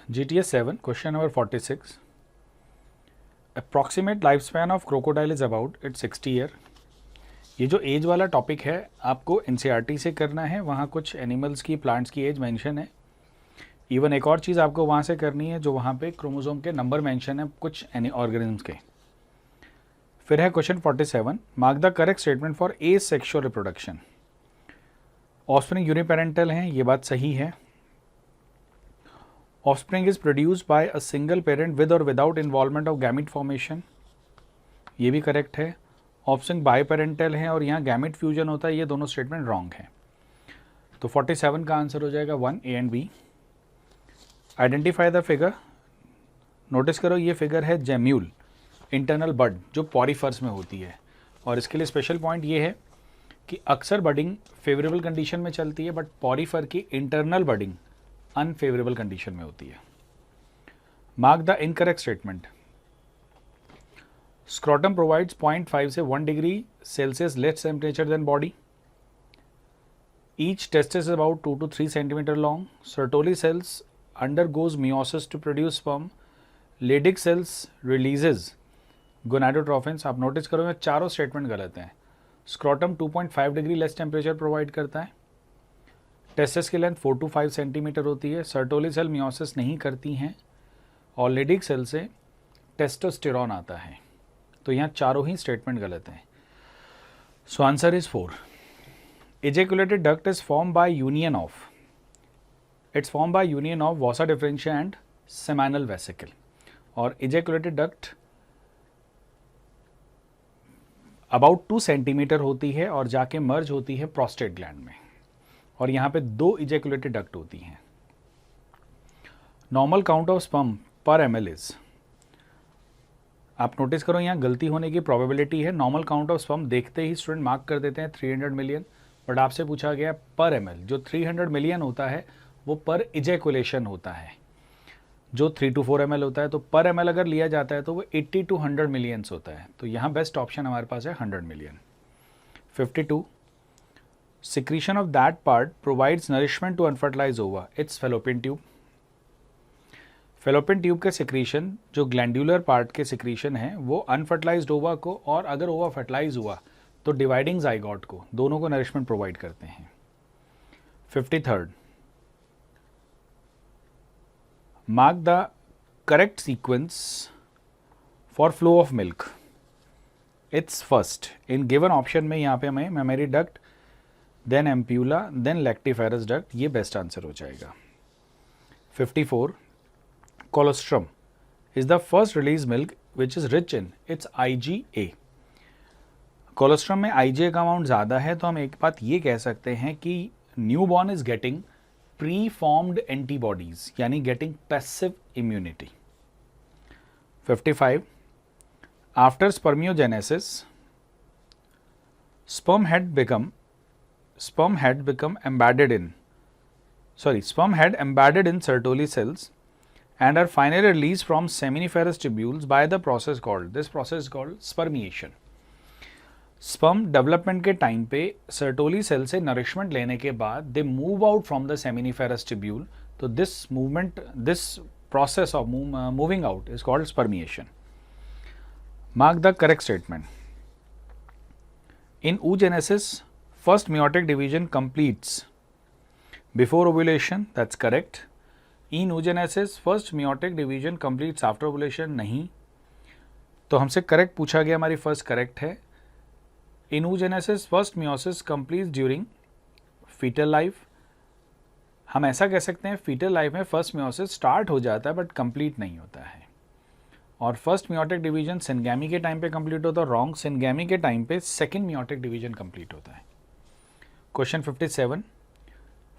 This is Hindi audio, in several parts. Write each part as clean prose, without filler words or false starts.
GTS 7, question number 46. Approximate lifespan of crocodile is about its 60 year. ये जो एज वाला टॉपिक है आपको एनसीईआरटी से करना है, वहाँ कुछ एनिमल्स की प्लांट्स की एज मेंशन है। इवन एक और चीज़ आपको वहाँ से करनी है जो वहाँ पे क्रोमोसोम के नंबर मेंशन है कुछ ऑर्गेनिज्म्स के। फिर है question 47, mark the correct statement for asexual reproduction. Offspring uniparental हैं, ये बात सही है। Offspring is produced by a single parent with और without involvement of gamete formation, ये भी करेक्ट है। ऑफस्प्रिंग बायपेरेंटल है और यहाँ गैमिट फ्यूजन होता है, ये दोनों स्टेटमेंट रॉन्ग है। तो 47 का आंसर हो जाएगा 1 A and B। Identify the figure. Notice करो ये फिगर है जेम्यूल इंटरनल बड जो पॉरीफर्स में होती है, और इसके लिए स्पेशल पॉइंट ये है कि अक्सर बडिंग फेवरेबल कंडीशन में चलती है, बट पॉरीफर की इंटरनल बडिंग अनफेवरेबल कंडीशन में होती है। Mark the incorrect statement. Scrotum provides 0.5 से 1 degree Celsius less temperature than body. Each testis is about 2 to 3 centimetre long. Sertoli cells undergoes meiosis to produce sperm. Leydig cells releases gonadotropins। आप नोटिस करोगे चारों स्टेटमेंट गलत हैं। Scrotum 2.5 degree less temperature provide करता है। टेस्टिस की लेंथ 4 to 5 सेंटीमीटर होती है। सर्टोली सेल मियोसिस नहीं करती हैं और लेडिक सेल से टेस्टोस्टेरॉन आता है। तो यहाँ चारों ही स्टेटमेंट गलत हैं। So answer is 4। Ejaculated duct is form by union of, it's formed by union of vasa differentia and seminal vesicle, और ejaculated duct about 2 सेंटीमीटर होती है और जाके मर्ज होती है प्रोस्टेट ग्लैंड में, और यहाँ पे 2 ejaculated duct होती हैं। नॉर्मल काउंट ऑफ स्पर्म पर ml इज, आप नोटिस करो यहाँ गलती होने की प्रोबेबिलिटी है। नॉर्मल काउंट ऑफ स्पर्म देखते ही स्टूडेंट मार्क कर देते हैं 300 मिलियन, बट आपसे पूछा गया पर ml। जो 300 मिलियन होता है वो पर इजेकुलेशन होता है, जो 3 to 4 ml होता है। तो पर ml अगर लिया जाता है तो वो 80 to 100 मिलियंस होता है। तो यहाँ बेस्ट ऑप्शन हमारे पास है 100 million. 52, secretion of that part provides nourishment to unfertilize ova, it's fallopian tube. Fallopian tube के सिक्रीशन जो ग्लैंडुलर पार्ट के सिक्रीशन है वो अनफर्टिलाइज्ड ओवा को, और अगर ओवा फर्टिलाइज हुआ तो डिवाइडिंग जाइगोट को, दोनों को नरिशमेंट प्रोवाइड करते हैं। 53rd, mark the correct sequence for flow of milk. It's first in given option में यहाँ पे हमें mammary duct, then ampulla, then lactiferous duct, ये बेस्ट आंसर हो जाएगा। 54, colostrum is the first release milk which is rich in its IgA। Colostrum में IgA का अमाउंट ज़्यादा है, तो हम एक बात ये कह सकते हैं कि newborn is getting pre-formed antibodies, यानी getting passive immunity। 55, after spermiogenesis sperm had become embedded in Sertoli cells and are finally released from seminiferous tubules by the process called, this process is called spermiation। Sperm development के टाइम पे सर्टोली सेल से नरिशमेंट लेने के बाद they move out from the seminiferous tubule. तो this process of moving out is called spermiation. Mark the correct statement. In oogenesis first meiotic division completes before ovulation, that's correct. In oogenesis first meiotic division completes after ovulation, नहीं। तो हमसे करेक्ट पूछा गया, हमारी फर्स्ट करेक्ट है। In oogenesis first meiosis completes during fetal life। हम ऐसा कह सकते हैं fetal life में फर्स्ट meiosis स्टार्ट हो जाता है बट कंप्लीट नहीं होता है। और फर्स्ट meiotic डिवीजन सिनगैमी के टाइम पे कंप्लीट होता है, रॉन्ग। सिनगैमी के टाइम पे सेकेंड meiotic डिवीजन कंप्लीट होता है। Question 57,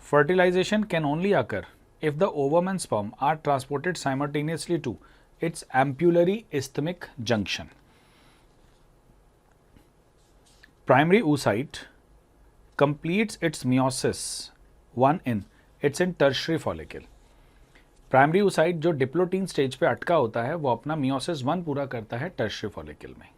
fertilisation can only occur if the ovum and sperm are transported simultaneously to its ampullary isthmic जंक्शन। Primary oocyte completes its meiosis 1 in its in tertiary follicle। Primary oocyte जो डिप्लोटीन स्टेज पे अटका होता है वो अपना meiosis 1 पूरा करता है tertiary follicle में।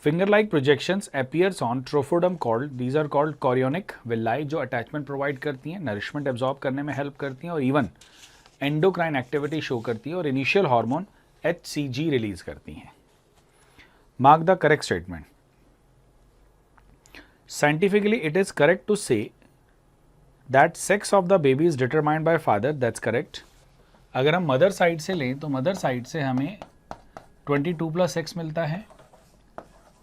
Finger like projections appears on trophodum called, these are called chorionic villi, जो अटैचमेंट प्रोवाइड करती हैं, नरिशमेंट एब्जॉर्ब करने में हेल्प करती हैं, और इवन एंडोक्राइन एक्टिविटी शो करती है और इनिशियल हार्मोन HCG रिलीज करती हैं। Mark the correct statement. Scientifically it is correct to say that sex of the baby is determined by father, that's correct. अगर हम मदर साइड से लें तो मदर साइड से हमें 22+X मिलता है,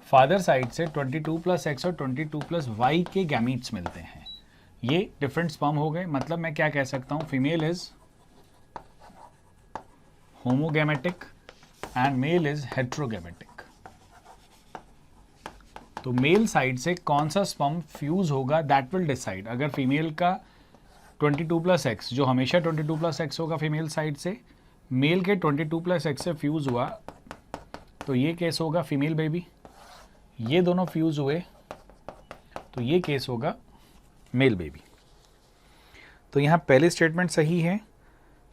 फादर साइड से 22+X और 22+Y के गैमीट्स मिलते हैं। ये डिफरेंट स्पर्म हो गए, मतलब मैं क्या कह सकता हूं, female is homogametic and male is heterogametic. तो मेल साइड से कौन सा स्पर्म फ्यूज होगा दैट विल डिसाइड। अगर फीमेल का 22+X जो हमेशा 22+X होगा फीमेल साइड से, मेल के 22+X से फ्यूज हुआ तो ये केस होगा फीमेल बेबी। ये दोनों फ्यूज हुए तो ये केस होगा मेल बेबी। तो यहाँ पहली स्टेटमेंट सही है।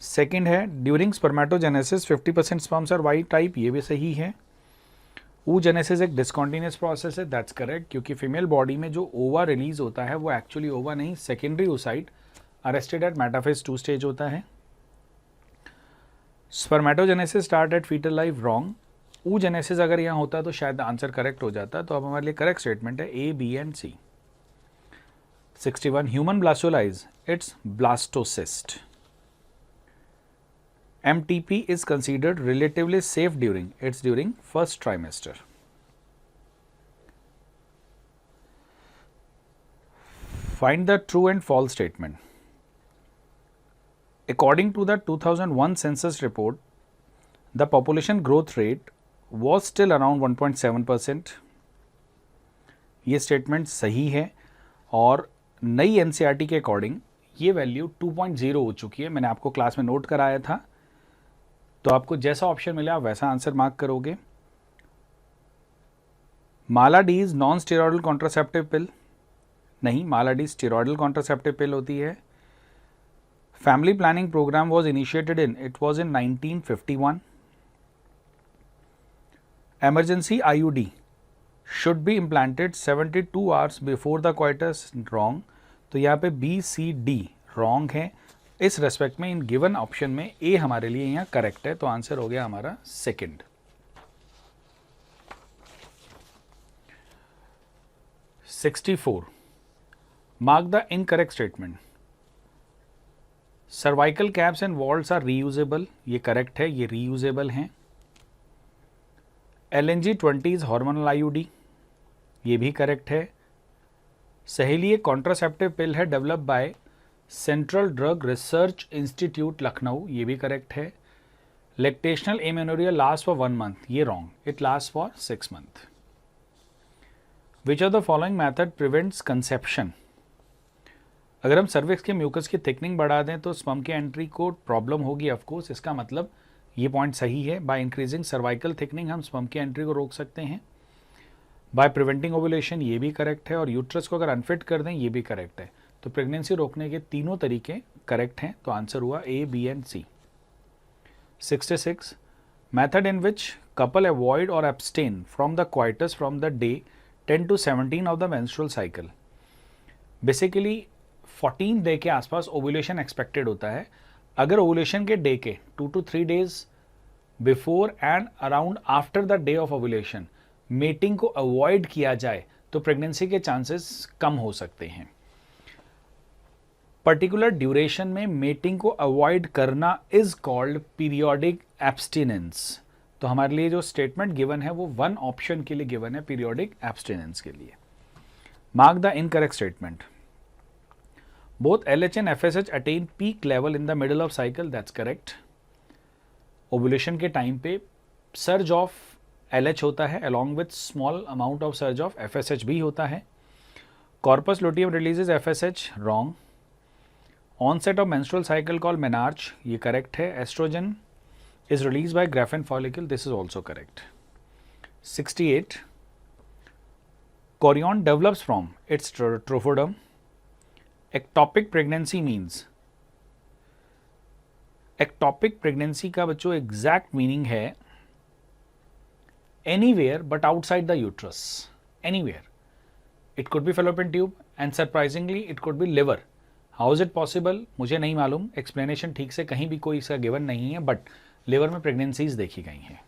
सेकंड है during spermatogenesis 50% sperms are Y type, ये भी सही है। oogenesis एक डिस्कॉन्टिन्यूस प्रोसेस है, दैट्स करेक्ट, क्योंकि फीमेल बॉडी में जो ओवा रिलीज होता है वो एक्चुअली ओवा नहीं, secondary oocyte arrested at metaphase 2 stage होता है। Spermatogenesis start at fetal life, wrong. oogenesis अगर यहाँ होता तो शायद आंसर करेक्ट हो जाता, तो अब हमारे लिए करेक्ट स्टेटमेंट है A, B and C। 61 human blastulas it's blastocyst. MTP is considered relatively safe during first trimester. Find the true and false statement. According to the 2001 census report, the population growth rate was still around 1.7%. ये स्टेटमेंट सही है और नई NCERT के अकॉर्डिंग ये वैल्यू 2.0 हो चुकी है। मैंने आपको क्लास में नोट कराया था, तो आपको जैसा ऑप्शन मिला वैसा आंसर मार्क करोगे। Mala D is non steroidal contraceptive pill, नहीं, Mala D steroidal contraceptive pill होती है। Family planning programme was initiated it was in 1951। Emergency IUD should be implanted 72 hours before the coitus, wrong. तो यहाँ पे B, C, D रॉन्ग है। इस रेस्पेक्ट में इन गिवन ऑप्शन में A हमारे लिए यहाँ करेक्ट है, तो आंसर हो गया हमारा second. 64 mark the incorrect statement. Cervical caps and vaults are reusable, ये करेक्ट है, ये रीयूजेबल हैं। LNG-20 हार्मोनल IUD, ये भी करेक्ट है। सहेली एक कॉन्ट्रासेप्टिव पिल है develop by central drug research institute Lucknow, ये भी करेक्ट है। Lactational amenorrhoea last for 1 month, ये wrong, it last for 6 month. Which of the following method prevents conception. अगर हम सर्विक्स के म्यूकस की थिकनिंग बढ़ा दें तो स्पर्म की एंट्री को प्रॉब्लम होगी, ऑफकोर्स, इसका मतलब ये पॉइंट सही है। बाय इंक्रीजिंग सर्वाइकल थिकनिंग हम स्पर्म की एंट्री को रोक सकते हैं। बाय प्रिवेंटिंग ओवुलेशन, ये भी करेक्ट है। और यूट्रस को अगर अनफिट कर दें, ये भी करेक्ट है। तो प्रेगनेंसी रोकने के तीनों तरीके करेक्ट हैं, तो आंसर हुआ A, B and C। 66 method in which couple avoid और abstain from the coitus from the day 10 to 17 of the menstrual cycle. Basically 14 day के आसपास ओवुलेशन एक्सपेक्टेड होता है। अगर ओवुलेशन के डे के 2 to 3 days before and around after the day of ovulation mating को अवॉइड किया जाए तो प्रेगनेंसी के चांसेस कम हो सकते हैं। पर्टिकुलर ड्यूरेशन में मेटिंग को अवॉइड करना इज कॉल्ड पीरियोडिक एब्सटिनेंस। तो हमारे लिए जो स्टेटमेंट गिवन है वो 1 ऑप्शन के लिए गिवन है, पीरियोडिक एब्सटिनेंस के लिए। Mark the incorrect statement. Both LH and FSH attain peak level in the middle of cycle, that's correct. Ovulation के टाइम पे सर्ज ऑफ LH होता है along with small amount of surge of FSH भी होता है। Corpus luteum releases FSH, wrong. Onset of menstrual cycle call menarche, ये करेक्ट है। Oestrogen is release by Graafian follicle, this is also correct. 68 chorion develops from its trophoderm. Ectopic pregnancy means, ectopic pregnancy का बच्चों एग्जैक्ट मीनिंग है anywhere but outside the uterus, anywhere. It could be fallopian tube and surprisingly it could be liver. How is it possible मुझे नहीं मालूम, एक्सप्लेनेशन ठीक से कहीं भी कोई इसका गिवन नहीं है, बट लिवर में प्रेगनेंसीज देखी गई हैं।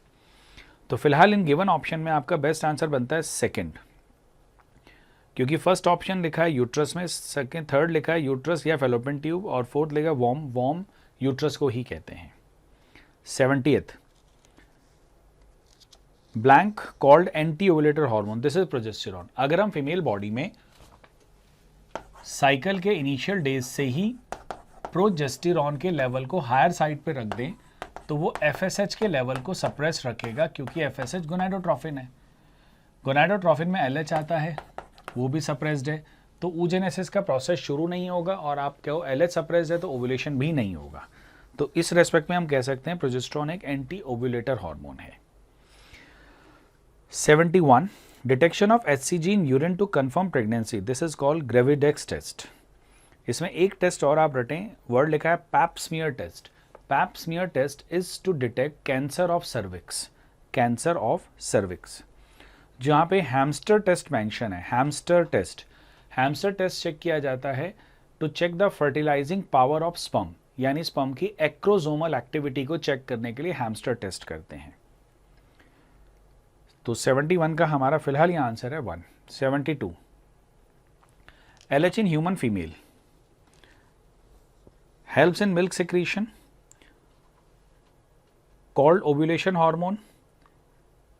तो फिलहाल इन गिवन ऑप्शन में आपका बेस्ट आंसर बनता है सेकंड, क्योंकि फर्स्ट ऑप्शन लिखा है यूट्रस में, सेकंड थर्ड लिखा है यूट्रस या फेलोपियन ट्यूब, और फोर्थ लिखा है वॉर्म, वॉर्म यूट्रस को ही कहते हैं। 70th blank called anti ovulator hormone, this is progesterone. अगर हम फीमेल बॉडी में साइकिल के इनिशियल डेज से ही प्रोजेस्टेरॉन के लेवल को हायर साइड पे रख दें तो वो एफएसएच के लेवल को सप्रेस रखेगा, क्योंकि एफएसएच गोनाडोट्रोफिन है। गोनाडोट्रोफिन में एलएच आता है, वो भी सप्रेस्ड है, तो oogenesis का प्रोसेस शुरू नहीं होगा, और आप कहो एलएच सप्रेस्ड है तो ओवुलेशन भी नहीं होगा। तो इस रेस्पेक्ट में हम कह सकते हैं प्रोजेस्टेरॉन एक एंटी ओवुलेटर हार्मोन है। 71 detection of HCG in urine to confirm pregnancy, this is called Gravindex test. इसमें एक टेस्ट और आप रटें, वर्ड लिखा है Pap smear test. Pap smear test is to detect cancer of cervix, cancer of cervix. जहाँ पे हैमस्टर टेस्ट मेंशन है, हैमस्टर टेस्ट चेक किया जाता है to check the fertilizing power of sperm, यानी स्पर्म की एक्रोसोमल एक्टिविटी को चेक करने के लिए हैमस्टर टेस्ट करते हैं। तो 71 का हमारा फिलहाल ये आंसर है 1। 72 LH in human female helps in milk secretion, called ovulation hormone,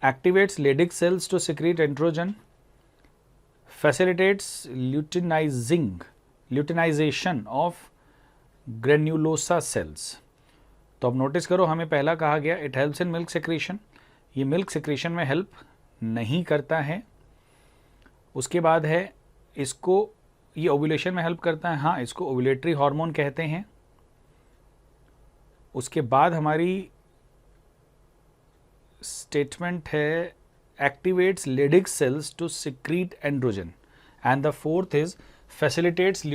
activates Leydig cells to secrete androgen, facilitates luteinization of granulosa cells। तो अब नोटिस करो, हमें पहला कहा गया it helps in milk secretion, ये मिल्क सेक्रीशन में हेल्प नहीं करता है। उसके बाद है इसको, ये ओव्यूलेशन में हेल्प करता है, हाँ इसको ओव्यूलेटरी हार्मोन कहते हैं। उसके बाद हमारी स्टेटमेंट है activates Leydig cells to secrete androgen, and the fourth is facilitates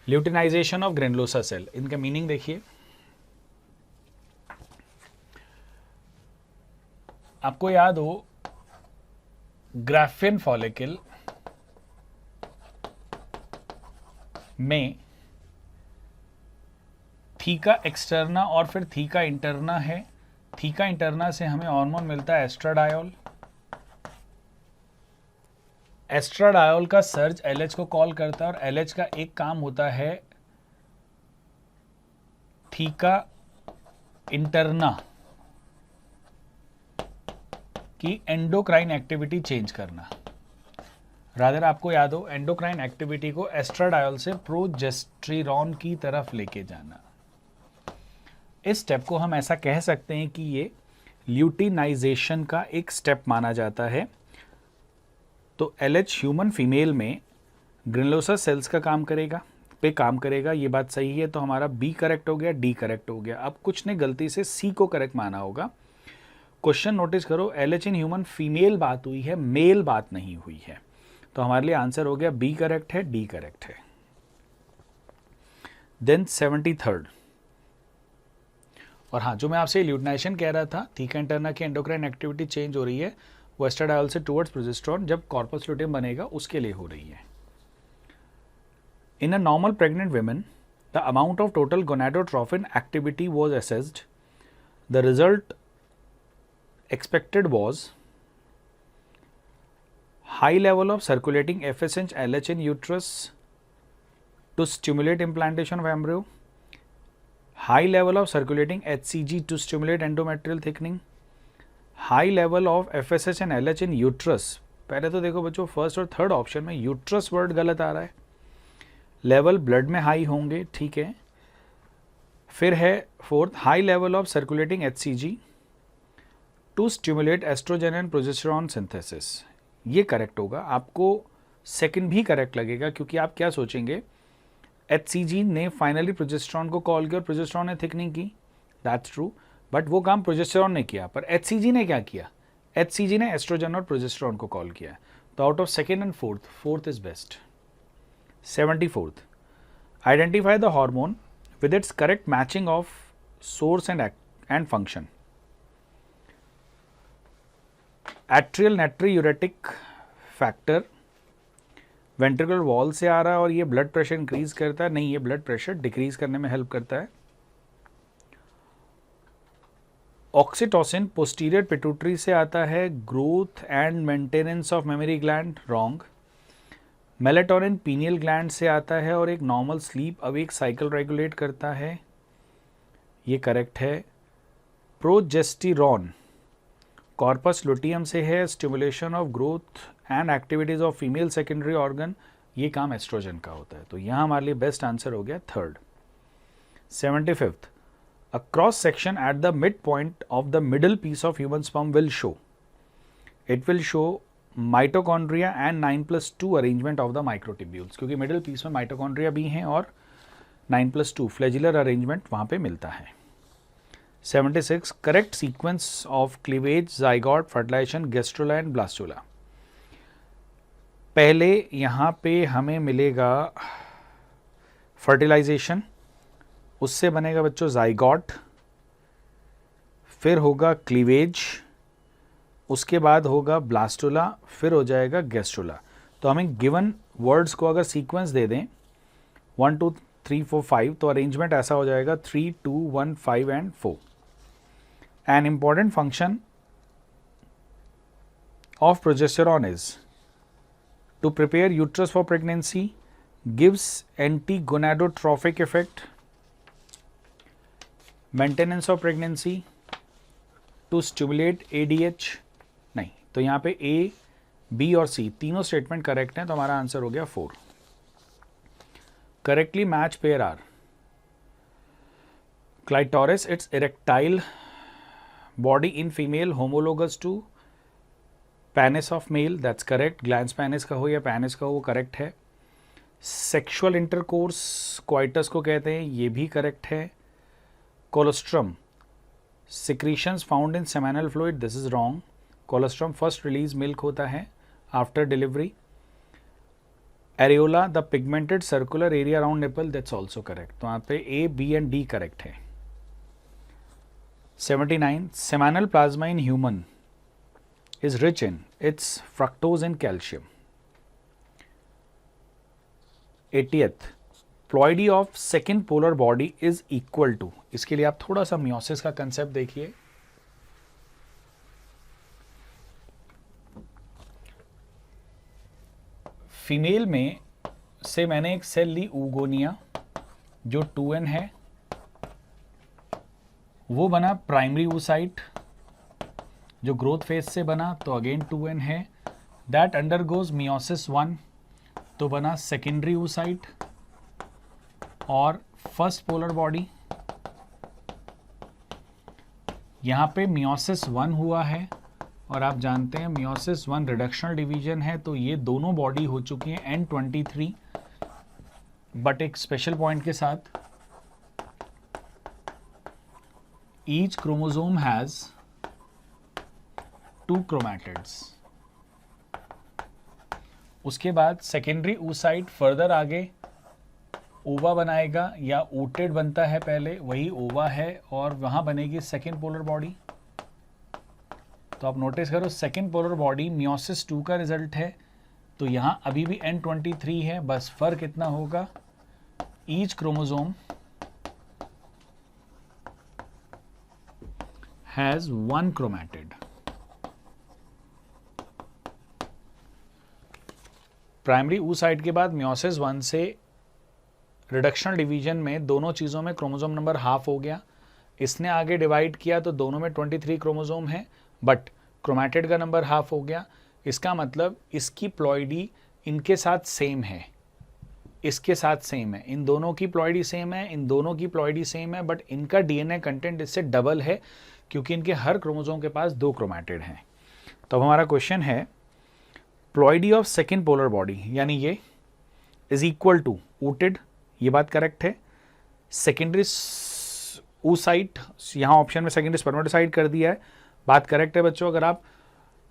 luteinization of granulosa cell. इनका मीनिंग देखिए, आपको याद हो ग्राफियन फॉलिकल में थीका एक्सटर्ना और फिर थीका इंटरना है। थीका इंटरना से हमें हार्मोन मिलता है एस्ट्राडायोल। एस्ट्राडायोल का सर्ज एलएच को कॉल करता है, और एलएच का एक काम होता है थीका इंटरना की एंडोक्राइन एक्टिविटी चेंज करना। रादर आपको याद हो, एंडोक्राइन एक्टिविटी को एस्ट्राडायोल से प्रोजेस्टेरॉन की तरफ लेके जाना। इस स्टेप को हम ऐसा कह सकते हैं कि ये ल्यूटिनाइजेशन का एक स्टेप माना जाता है। तो एलएच ह्यूमन फीमेल में ग्रेनुलोसा सेल्स का काम करेगा, ये बात सही है। तो हमारा बी करेक्ट हो गया, डी करेक्ट हो गया। अब कुछ ने गलती से सी को करेक्ट माना होगा। क्वेश्चन नोटिस करो, एलएच इन ह्यूमन फीमेल बात हुई है, मेल बात नहीं हुई है। तो हमारे लिए आंसर हो गया बी करेक्ट है, डी करेक्ट है। देन 73rd, और हाँ जो मैं आपसे ल्यूटिनाइजेशन कह रहा था, थीका इंटरना की एंडोक्राइन एक्टिविटी चेंज हो रही है वो एस्ट्राडायोल से टुवर्ड्स प्रोजेस्टेरॉन जब कॉर्पस ल्यूटियम बनेगा उसके लिए हो रही है। In a normal pregnant women the amount of total gonadotrophin activity was assessed, the result expected was high level of circulating FSH LH in uterus to stimulate implantation of embryo, high level of circulating HCG to stimulate endometrial thickening, high level of FSH and LH in uterus। पहले तो देखो बच्चों, फर्स्ट और थर्ड ऑप्शन में यूट्रस वर्ड गलत आ रहा है, लेवल ब्लड में हाई होंगे, ठीक है। फिर है fourth, high level of circulating HCG to stimulate estrogen and progesterone synthesis. ये करेक्ट होगा, आपको सेकंड भी करेक्ट लगेगा, क्योंकि आप क्या सोचेंगे, HCG ने फाइनली प्रोजेस्टेरॉन को कॉल किया और प्रोजेस्टेरॉन ने थिकनिंग की, दैट्स ट्रू, बट वो काम प्रोजेस्टेरॉन ने किया, पर HCG ने क्या किया, HCG ने एस्ट्रोजन और प्रोजेस्टेरॉन को कॉल किया। तो out of second and fourth is best. 74th, identify the hormone with its correct matching of source and function. Atrial natriuretic factor, ventricular wall से आ रहा है और ये ब्लड प्रेशर इंक्रीज करता है, नहीं, ये ब्लड प्रेशर डिक्रीज करने में हेल्प करता है। ऑक्सीटोसिन पोस्टीरियर पिट्यूटरी से आता है, growth and maintenance of memory gland, wrong. Melatonin pineal gland से आता है और एक normal sleep awake cycle regulate करता है, ये करेक्ट है। प्रोजेस्टेरॉन कॉर्पस लुटियम से है, stimulation of growth and activities of female secondary organ, ये काम एस्ट्रोजन का होता है। तो यहाँ हमारे लिए बेस्ट आंसर हो गया third. 75th, a cross section at the midpoint of the middle piece of human sperm will show, it will show mitochondria and 9+2 arrangement of the microtubules, क्योंकि मिडिल पीस में माइटोकॉन्ड्रिया भी हैं और 9+2 फ्लैजिलर अरेंजमेंट वहाँ पे मिलता है। 76, correct sequence of cleavage, zygote, fertilization, gastrula and blastula. पहले यहाँ पे हमें मिलेगा फर्टिलाइजेशन, उससे बनेगा बच्चों जाइगोट, फिर होगा क्लीवेज, उसके बाद होगा ब्लास्टुला, फिर हो जाएगा गैस्ट्रुला। तो हमें गिवन वर्ड्स को अगर सीक्वेंस दे दें 1 2 3 4 5, तो अरेंजमेंट ऐसा हो जाएगा 3 2 1 5 and 4। An important function of progesterone is to prepare uterus for pregnancy, gives anti gonadotrophic effect, maintenance of pregnancy, to stimulate ADH, नहीं। तो यहाँ पे A, B और C तीनों स्टेटमेंट करेक्ट हैं, तो हमारा आंसर हो गया 4। Correctly match pair are clitoris, it's erectile body in female, homologous to penis of male, that's correct. Glans penis का हो या पेनिस का हो, वो करेक्ट है। सेक्सुअल इंटरकोर्स क्वाइटस को कहते हैं, ये भी करेक्ट है। Colostrum secretions found in seminal fluid, this is wrong. Colostrum first release milk होता है after delivery. Areola, the pigmented circular area around nipple, that's also correct. तो यहाँ पे A, B and D correct है। 79, seminal plasma in human is rich in, it's fructose and calcium. 80th, ploidy of second polar body is equal to, इसके लिए आप थोड़ा सा मियोसिस का कंसेप्ट देखिए। फीमेल में से मैंने एक सेल ली ऊगोनिया जो 2n है, वो बना प्राइमरी oocyte जो ग्रोथ फेज से बना, तो अगेन 2n है। दैट अंडरगोज मियोसिस 1, तो बना सेकेंडरी oocyte और फर्स्ट पोलर बॉडी। यहाँ पे मियोसिस 1 हुआ है और आप जानते हैं मियोसिस 1 रिडक्शनल डिवीजन है, तो ये दोनों बॉडी हो चुकी हैं N23, बट एक स्पेशल पॉइंट के साथ, ईच क्रोमोसोम हैज 2 क्रोमैटिड्स। उसके बाद सेकेंडरी oocyte फर्दर आगे ओवा बनाएगा या ओटेड बनता है, पहले वही ओवा है और वहाँ बनेगी सेकेंड पोलर बॉडी। तो आप नोटिस करो सेकेंड पोलर बॉडी मियोसिस 2 का रिजल्ट है, तो यहाँ अभी भी N23 है, बस फर्क इतना होगा each chromosome has 1 chromatid. Primary oocyte के बाद मियोसिस 1 से रिडक्शनल डिवीजन में दोनों चीज़ों में क्रोमोसोम नंबर हाफ हो गया, इसने आगे डिवाइड किया तो दोनों में 23 क्रोमोसोम है, बट क्रोमैटिड का नंबर हाफ हो गया। इसका मतलब इसकी प्लॉइडी इनके साथ सेम है, इसके साथ सेम है, इन दोनों की प्लॉइडी सेम है, इन दोनों की प्लॉइडी सेम है, बट इनका DNA कंटेंट इससे डबल है क्योंकि इनके हर क्रोमोसोम के पास 2 क्रोमैटिड हैं। तो अब हमारा क्वेश्चन है ploidy of second polar body, यानी ये इज इक्वल टू ooted, ये बात करेक्ट है। सेकेंडरी oocyte, यहाँ ऑप्शन में सेकेंडरी स्पर्मेटोसाइट कर दिया है, बात करेक्ट है बच्चों। अगर आप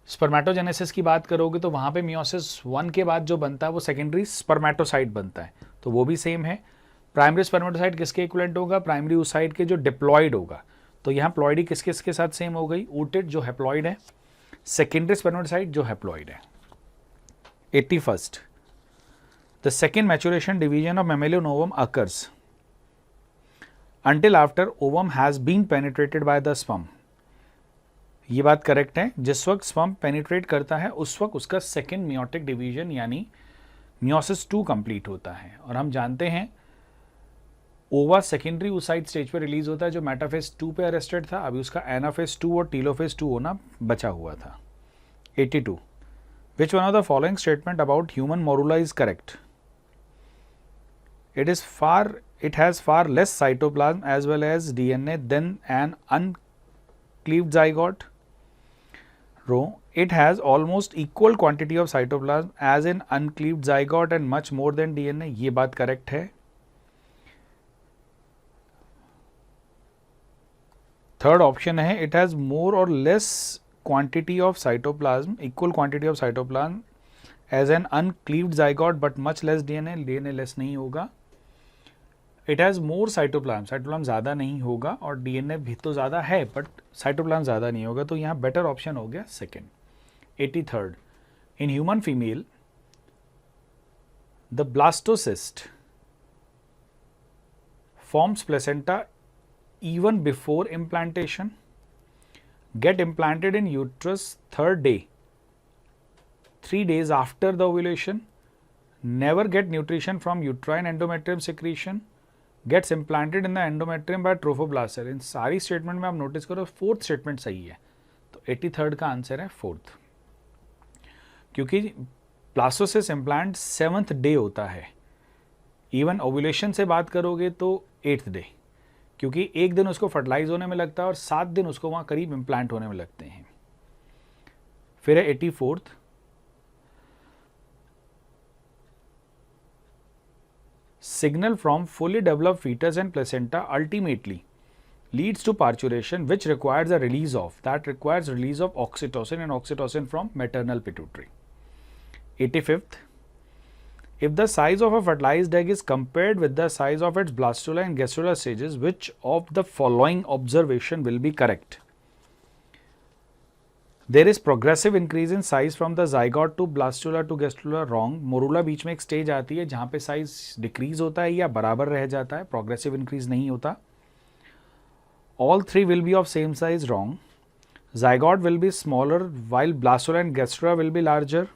स्पर्मेटोजेनेसिस की बात करोगे तो वहाँ पे मियोसिस 1 के बाद जो बनता है वो सेकेंडरी स्पर्मेटोसाइट बनता है, तो वो भी सेम है। प्राइमरी स्पर्मेटोसाइट किसके इक्विवेलेंट होगा, प्राइमरी oocyte के जो डिप्लॉयड होगा, तो यहाँ प्लॉइडी किस किस के साथ सेम हो गई, ooted जो हैप्लॉइड है, सेकेंडरी स्पर्मेटोसाइट जो हैप्लॉइड है। 81st, the second maturation division of mammalian ovum occurs until after ovum has been penetrated by the sperm. ये बात करेक्ट है. जिस वक्त स्पर्म पेनिट्रेट करता है उस वक्त उसका सेकेंड मियोटिक डिवीजन यानी मियोसिस 2 कंप्लीट होता है. और हम जानते हैं ओवा सेकेंडरी oocyte स्टेज पे रिलीज होता है जो मेटाफेज 2 पे अरेस्टेड था. अभी उसका एनाफेज 2 और टीलोफेज 2 होना बचा हुआ था. 82. Which one of the following statement about human morula is correct? It has far less cytoplasm as well as DNA than an uncleaved zygote. Row, it has almost equal quantity of cytoplasm as an uncleaved zygote and much more than DNA. ये बात करेक्ट है. थर्ड ऑप्शन है it has more or less quantity of cytoplasm, equal quantity of cytoplasm as an uncleaved zygote but much less DNA. DNA less नहीं होगा. It has more cytoplasm, cytoplasm ज़्यादा नहीं होगा और डीएनए भी तो ज़्यादा है बट साइटोप्लाज्म ज़्यादा नहीं होगा. तो यहाँ बेटर ऑप्शन हो गया second. 83rd. In human female the blastocyst forms placenta even before implantation, get implanted in uterus third day, 3 days after the ovulation, never get nutrition from uterine endometrium secretion, gets implanted in the endometrium by trophoblast cell. इन सारी स्टेटमेंट में आप नोटिस करो फोर्थ स्टेटमेंट सही है. तो 83rd का आंसर है फोर्थ, क्योंकि ब्लास्टोसिस्ट इम्प्लांट 7th डे होता है. इवन ओव्यूलेशन से बात करोगे तो 8th डे, क्योंकि एक दिन उसको फर्टिलाइज होने में लगता है और 7 दिन उसको वहाँ करीब इम्प्लांट होने में लगते हैं. फिर है 84th. Signal from fully developed foetus and placenta ultimately leads to parturition which requires a release of oxytocin and oxytocin from maternal pituitary. 85th. If the size of a fertilized egg is compared with the size of its blastula and gastrula stages, which of the following observation will be correct? There is progressive increase in size from the zygote to blastula to gastrula. Wrong. Morula बीच में एक स्टेज आती है जहाँ पे साइज डिक्रीज होता है या बराबर रह जाता है, प्रोग्रेसिव इंक्रीज नहीं होता. All three will be of same size. Wrong. Zygote will be smaller while blastula and gastrula will be larger.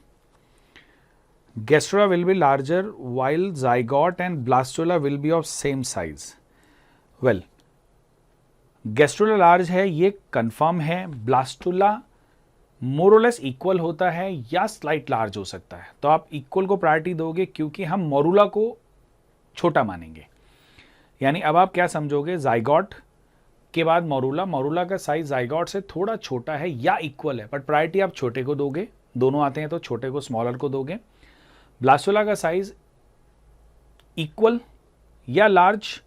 Gastrula will be larger while zygote and blastula will be of same size. Well, gastrula large है ये confirm है. blastula more or less equal होता है या slight large हो सकता है. तो आप equal को priority दोगे क्योंकि हम morula को छोटा मानेंगे. यानी अब आप क्या समझोगे, zygote के बाद morula, morula का साइज zygote से थोड़ा छोटा है या इक्वल है, बट प्रायोरिटी आप छोटे को दोगे. दोनों आते हैं तो छोटे को स्मॉलर को दोगे. ब्लास्टुला का साइज इक्वल या लार्ज,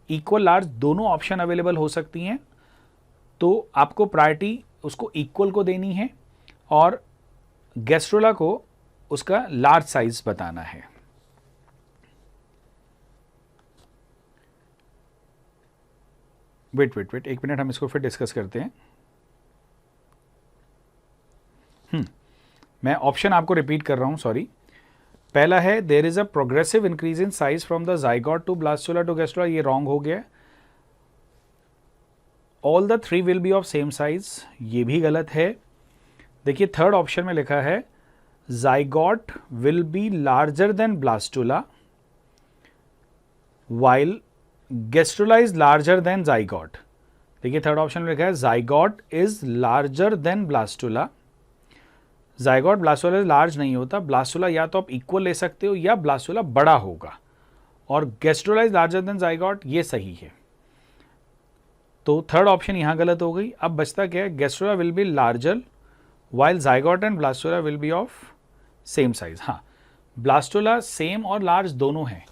इक्वल लार्ज दोनों ऑप्शन अवेलेबल हो सकती हैं. तो आपको प्रायोरिटी उसको इक्वल को देनी है और गैस्ट्रोला को उसका लार्ज साइज बताना है. वेट एक मिनट, हम इसको फिर डिस्कस करते हैं. मैं ऑप्शन आपको रिपीट कर रहा हूं, सॉरी. पहला है there is a progressive increase in size from the zygote to blastula to gastrula, ये रॉन्ग हो गया. All the three will be of same size, ये भी गलत है. देखिए थर्ड ऑप्शन में लिखा है zygote will be larger than blastula while gastrula is larger than zygote. देखिए थर्ड ऑप्शन में लिखा है zygote is larger than blastula. zygote blastula large नहीं होता. ब्लास्टुला या तो आप इक्वल ले सकते हो या ब्लास्टुला बड़ा होगा, और gastrula is larger than zygote, ये सही है. तो थर्ड ऑप्शन यहां गलत हो गई. अब बचता क्या है, gastrula will be larger while zygote and blastula will be of same size. हाँ, ब्लास्टुला सेम और लार्ज दोनों है,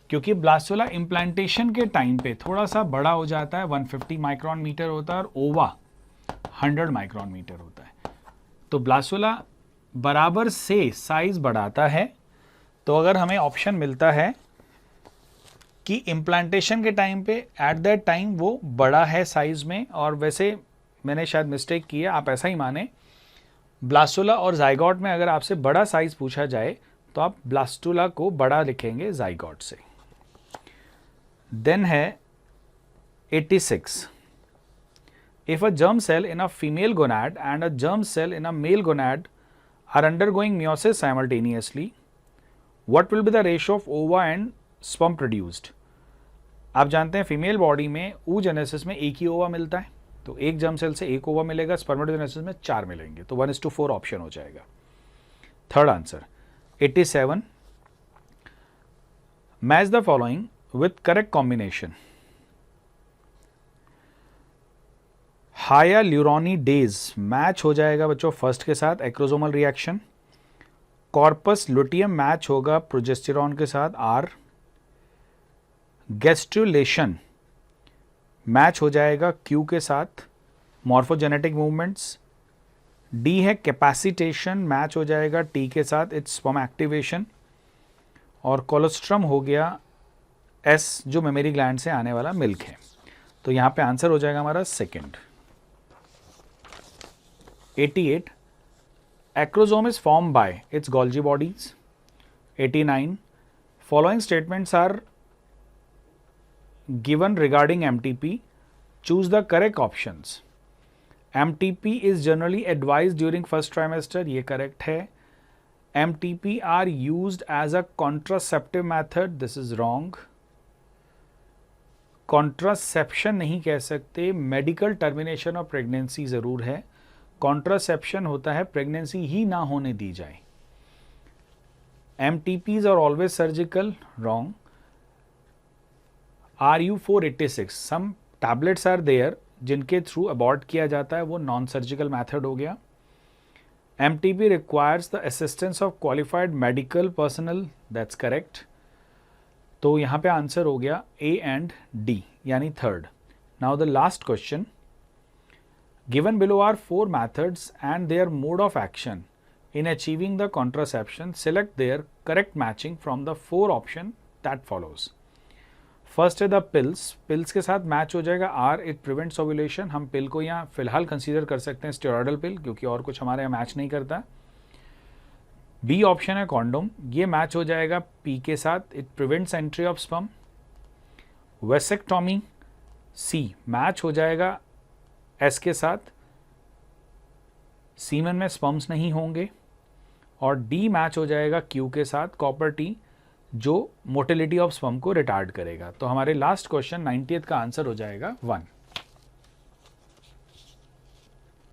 क्योंकि ब्लास्टुला इम्प्लांटेशन के टाइम पे थोड़ा सा बड़ा हो जाता है, 150 माइक्रोन मीटर होता है और ओवा 100 माइक्रोन मीटर होता है. तो ब्लास्टुला बराबर से साइज बढ़ाता है. तो अगर हमें ऑप्शन मिलता है कि इम्प्लांटेशन के टाइम पे एट दैट टाइम वो बड़ा है साइज में, और वैसे मैंने शायद मिस्टेक की है, आप ऐसा ही माने, ब्लास्टुला और zygote में अगर आपसे बड़ा साइज पूछा जाए तो आप ब्लास्टुला को बड़ा लिखेंगे जाइगोट से। देन है 86, if a germ cell in a female gonad and a germ cell in a male gonad are undergoing meiosis simultaneously, what will be the ratio of ova and sperm produced? आप जानते हैं फीमेल बॉडी में oogenesis में एक ही ओवा मिलता है, तो एक जर्म सेल से एक ओवा मिलेगा, स्पर्मेटोजेनेसिस में 4 मिलेंगे, तो 1:4 ऑप्शन हो जाएगा। Third answer 87, match the following with correct combination. Hyaluronidase match हो जाएगा बच्चों फर्स्ट के साथ, acrosomal reaction. Corpus luteum match होगा प्रोजेस्टेरॉन के साथ, आर। गैस्ट्रुलेशन मैच हो जाएगा क्यू के साथ, मॉर्फोजेनेटिक मूवमेंट्स। डी है कैपेसिटेशन मैच हो जाएगा टी के साथ, इट्स स्पर्म एक्टिवेशन। और कोलोस्ट्रम हो गया एस, जो मेमरी ग्लैंड से आने वाला मिल्क है। तो यहाँ पे आंसर हो जाएगा हमारा second. 88, acrosome is formed by its Golgi bodies. 89, following statements are given regarding MTP. Choose the correct options. MTP is generally advised during first trimester. ये correct है. MTP are used as a contraceptive method. This is wrong. Contraception नहीं कह सकते, medical termination of pregnancy ज़रूर है। कॉन्ट्रासेप्शन होता है प्रेगनेंसी ही ना होने दी जाए। MTPs are always surgical, wrong. RU486, some tablets are there जिनके थ्रू अबॉर्ट किया जाता है, वो नॉन सर्जिकल मैथड हो गया। MTP requires the assistance of qualified medical personnel, that's correct. तो यहाँ पे आंसर हो गया A एंड D, यानी third. Now the last question, given below are 4 methods and their mode of action in achieving the contraception. Select their correct matching from the 4 option that follows. First है the pills. Pills के साथ मैच हो जाएगा R, it prevents ovulation. हम पिल को यहाँ फिलहाल कंसीडर कर सकते हैं स्टेरॉयडल पिल, क्योंकि और कुछ हमारे यहाँ मैच नहीं करता। B ऑप्शन है कॉन्डोम, ये मैच हो जाएगा P के साथ, it prevents entry of sperm. Vasectomy C match हो जाएगा S के साथ, सीमन में स्पर्म्स नहीं होंगे। और D मैच हो जाएगा Q के साथ, कॉपर टी, जो मोटिलिटी ऑफ स्पर्म को रिटार्ड करेगा। तो हमारे लास्ट क्वेश्चन 90th का आंसर हो जाएगा 1।